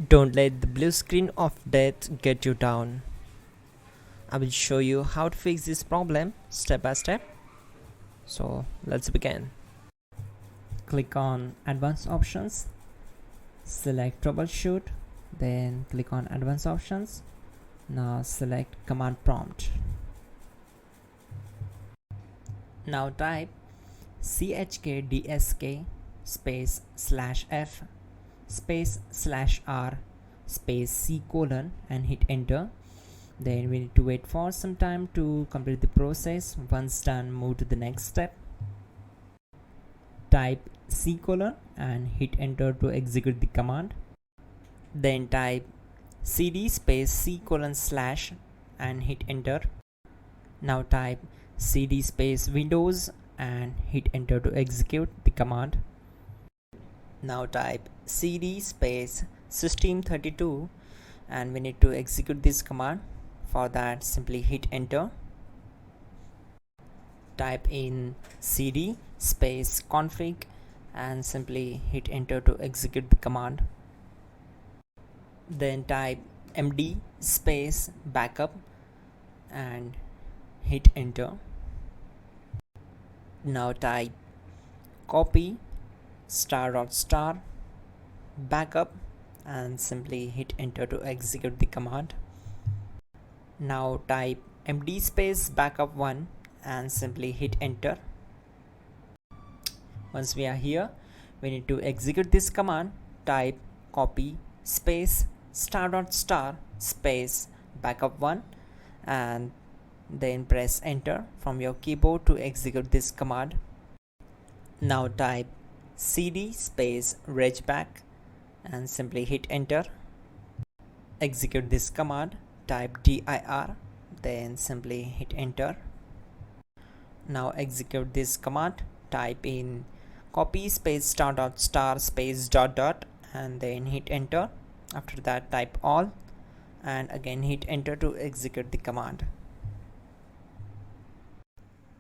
Don't let the blue screen of death get you down. I will show you how to fix this problem step by step. So let's begin. Click on Advanced Options, select Troubleshoot, then click on Advanced Options. Now select Command Prompt. Now type chkdsk space /f space /r space c : and hit enter. Then we need to wait for some time to complete the process. Once done, move to the next step. Type c : and hit enter to execute the command. Then type cd space c : / and hit enter. Now type cd space windows and hit enter to execute the command. Now type cd space system32 and we need to execute this command. For that, simply hit enter. Type in cd space config and simply hit enter to execute the command. Then type md space backup and hit enter. Now type copy *** backup and simply hit enter to execute the command. Now type md space backup1 and simply hit enter. Once we are here, we need to execute this command. Type copy space ** space backup1 and then press enter from your keyboard to execute this command. Now type cd space regback and simply hit enter. Execute this command. Type dir, then simply hit enter. Now execute this command. Type in copy space ** space ... and then hit enter. After that, type all and again hit enter to execute the command.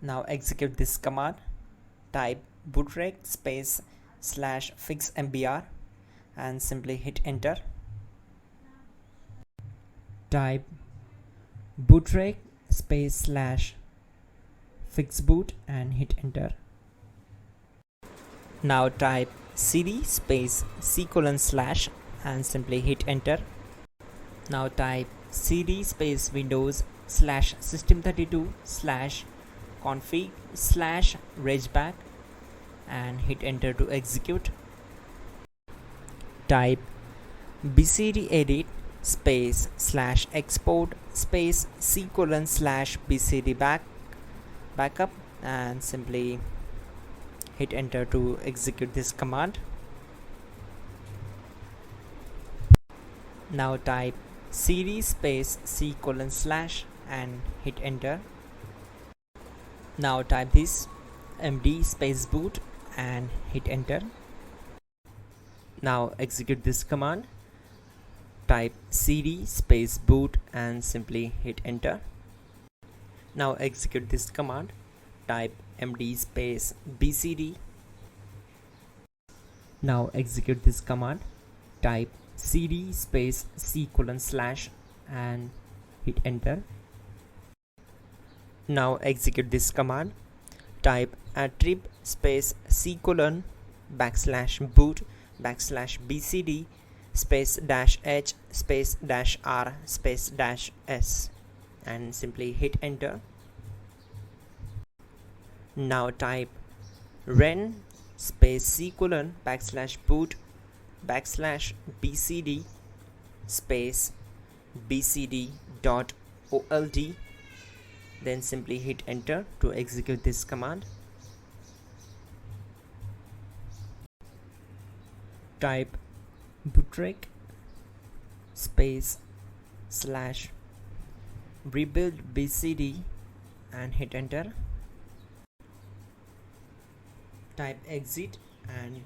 Now execute this command. Type bootrec space /fixmbr and simply hit enter. Type bootrec space /fixboot and hit enter. Now type cd space c : / and simply hit enter. Now type cd space windows /system32 /config /regback and hit enter to execute. Type bcdedit space /export space c : /bcd backup and simply hit enter to execute this command. Now type cd space c : / and hit enter. Now type this md space boot and hit enter. Now execute this command. Type cd space boot and simply hit enter. Now execute this command. Type md space bcd. Now execute this command. Type cd space c : / and hit enter. Now execute this command. Type attrib space c : \boot \bcd space -h space -r space -s and simply hit enter. Now type ren space c : \boot \bcd space bcd.old, then simply hit enter to execute this command. Type bootrec space /rebuild bcd and hit enter. Type exit and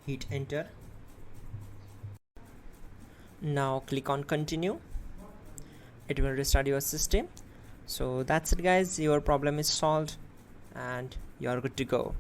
hit enter. Now click on continue. It will restart your system. So that's it guys, your problem is solved and you are good to go.